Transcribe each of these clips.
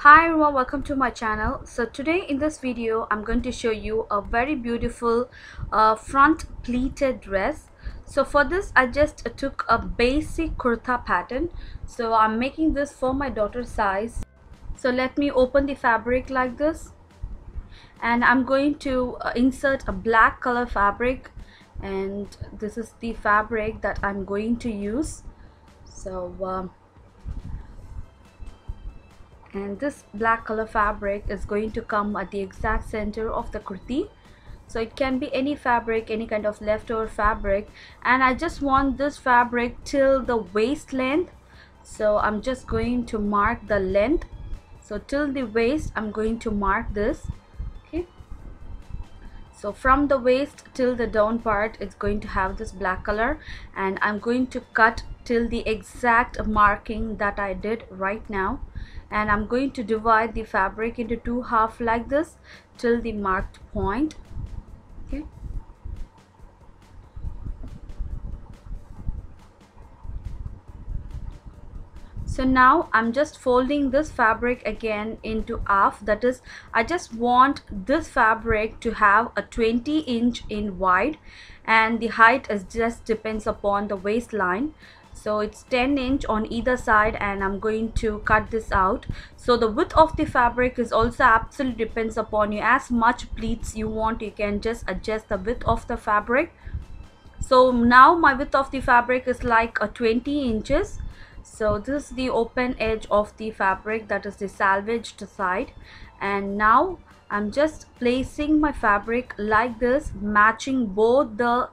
Hi everyone, welcome to my channel. So today in this video I'm going to show you a very beautiful front pleated dress. So for this I just took a basic kurta pattern. So I'm making this for my daughter's size. So let me open the fabric like this, and I'm going to insert a black color fabric, and this is the fabric that I'm going to use. And this black color fabric is going to come at the exact center of the kurti. So it can be any fabric, any kind of leftover fabric, and I just want this fabric till the waist length. So I'm just going to mark the length. So till the waist I'm going to mark this. Okay, so from the waist till the down part it's going to have this black color, and I'm going to cut till the exact marking that I did right now, and I'm going to divide the fabric into two halves like this till the marked point. Okay, so now I'm just folding this fabric again into half. That is, I just want this fabric to have a 20-inch in wide, and the height is just depends upon the waistline. So it's 10-inch on either side, and I'm going to cut this out. So the width of the fabric is also absolutely depends upon you. As much pleats you want, you can just adjust the width of the fabric. So now my width of the fabric is like a 20 inches. So this is the open edge of the fabric, that is the salvaged side, and now I'm just placing my fabric like this, matching both the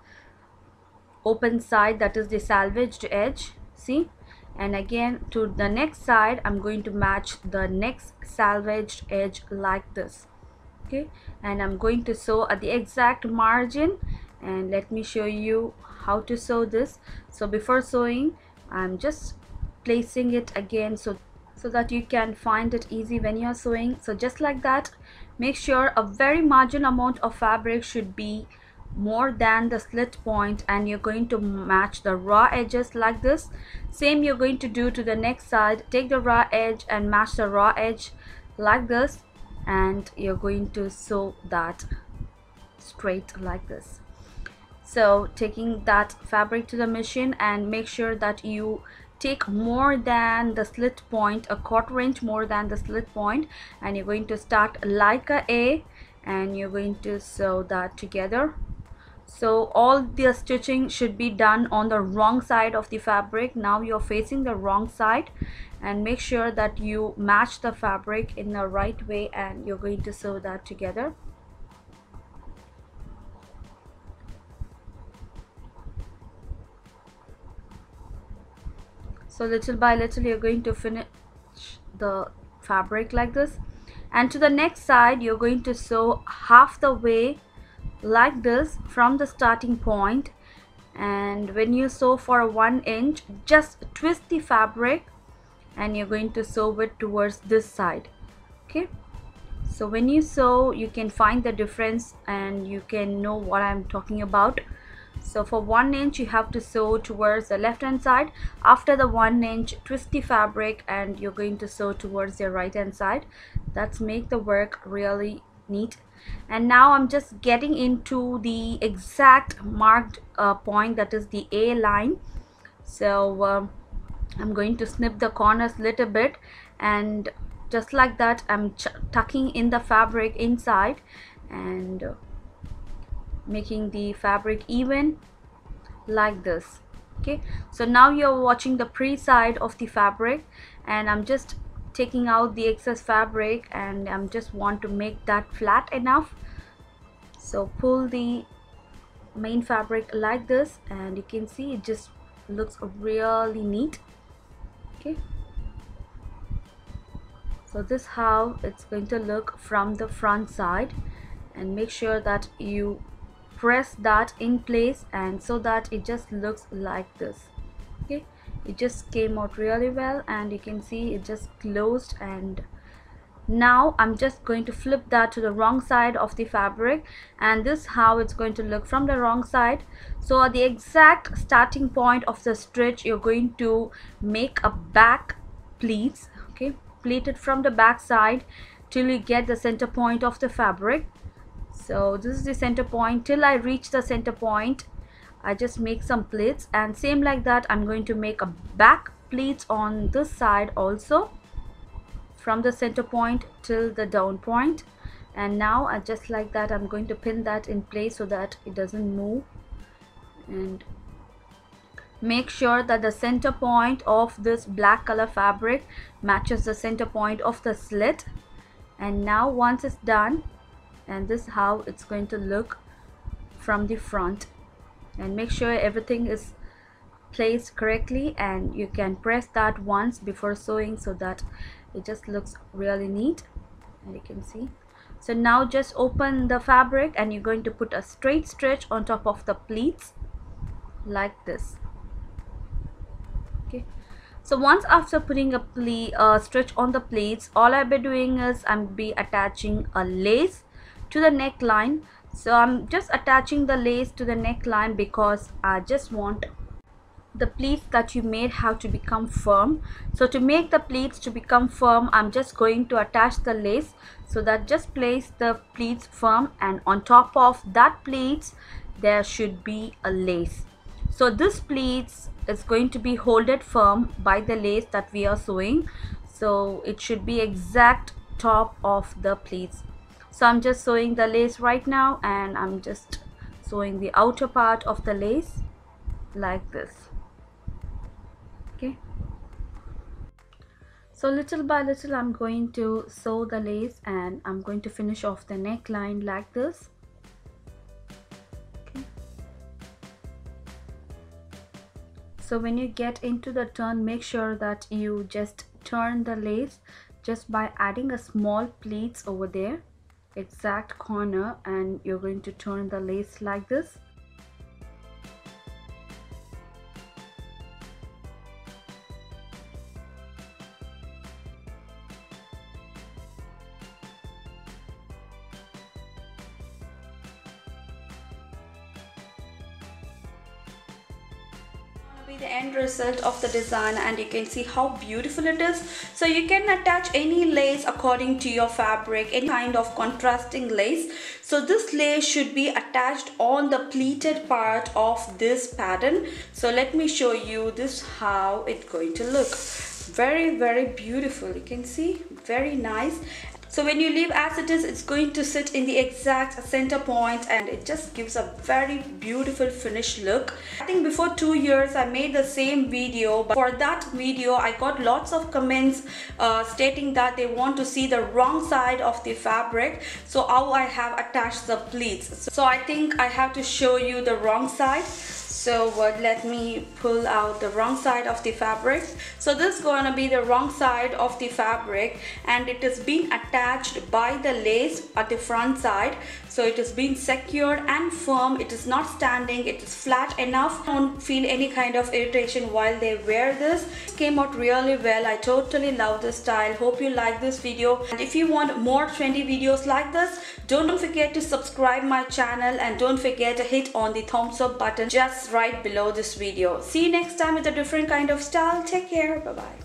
open side, that is the salvaged edge, see, and again to the next side I'm going to match the next salvaged edge like this. Okay, and I'm going to sew at the exact margin, and let me show you how to sew this. So before sewing I'm just placing it again so that you can find it easy when you're sewing. So just like that, make sure a very margin amount of fabric should be more than the slit point, and you're going to match the raw edges like this. Same you're going to do to the next side. Take the raw edge and match the raw edge like this, and you're going to sew that straight like this. So taking that fabric to the machine, and make sure that you take more than the slit point, a 1/4 inch more than the slit point, and you're going to start like a, and you're going to sew that together. So all the stitching should be done on the wrong side of the fabric. Now you're facing the wrong side, and make sure that you match the fabric in the right way, and you're going to sew that together. So little by little you're going to finish the fabric like this, and to the next side you're going to sew half the way like this from the starting point. And when you sew for 1 inch, just twist the fabric and you're going to sew it towards this side. Okay, so when you sew you can find the difference and you can know what I'm talking about. So for 1 inch you have to sew towards the left hand side. After the 1 inch, twist the fabric and you're going to sew towards the right hand side. That's make the work really neat. And now I'm just getting into the exact marked point, that is the A line. So I'm going to snip the corners little bit, and just like that I'm tucking in the fabric inside and making the fabric even like this. Okay, so now you're watching the pre-side of the fabric, and I'm just taking out the excess fabric, and I'm just want to make that flat enough. So pull the main fabric like this, and you can see it just looks really neat. Okay, so this is how it's going to look from the front side, and make sure that you press that in place, and so that it just looks like this. Okay, it just came out really well, and you can see it just closed. And now I'm just going to flip that to the wrong side of the fabric, and this is how it's going to look from the wrong side. So at the exact starting point of the stitch you're going to make a back pleats. Okay, pleat it from the back side till you get the center point of the fabric. So this is the center point. Till I reach the center point, I just make some pleats, and same like that I'm going to make a back pleats on this side also, from the center point till the down point. And now I just like that I'm going to pin that in place so that it doesn't move, and make sure that the center point of this black color fabric matches the center point of the slit. And now once it's done, and this is how it's going to look from the front, and make sure everything is placed correctly, and you can press that once before sewing so that it just looks really neat, and you can see. So now just open the fabric and you're going to put a straight stitch on top of the pleats like this. Okay, so once after putting a stitch on the pleats, all I'll be doing is I'm be attaching a lace to the neckline. So I'm just attaching the lace to the neckline because I just want the pleats that you made have to become firm. So to make the pleats to become firm, I'm just going to attach the lace, so that just place the pleats firm, and on top of that pleats there should be a lace. So this pleats is going to be holded firm by the lace that we are sewing, so it should be exact top of the pleats. So I'm just sewing the lace right now, and I'm just sewing the outer part of the lace like this. Okay, so little by little I'm going to sew the lace, and I'm going to finish off the neckline like this. Okay, so when you get into the turn, make sure that you just turn the lace just by adding a small pleats over there, exact corner, and you're going to turn the lace like this. Be the end result of the design, and you can see how beautiful it is. So you can attach any lace according to your fabric, any kind of contrasting lace. So this lace should be attached on the pleated part of this pattern. So let me show you this how it's going to look. Very beautiful, you can see, very nice. So when you leave as it is, it's going to sit in the exact center point, and it just gives a very beautiful finished look. I think before 2 years I made the same video, but for that video I got lots of comments stating that they want to see the wrong side of the fabric, so how I have attached the pleats. So I think I have to show you the wrong side. So let me pull out the wrong side of the fabric. So this is going to be the wrong side of the fabric, and it is being attached by the lace at the front side. So it is being secured and firm. It is not standing, it is flat enough. Don't feel any kind of irritation while they wear this. It came out really well. I totally love this style. Hope you like this video, and if you want more trendy videos like this, don't forget to subscribe my channel, and don't forget to hit on the thumbs up button just right below this video. See you next time with a different kind of style. Take care. Bye bye.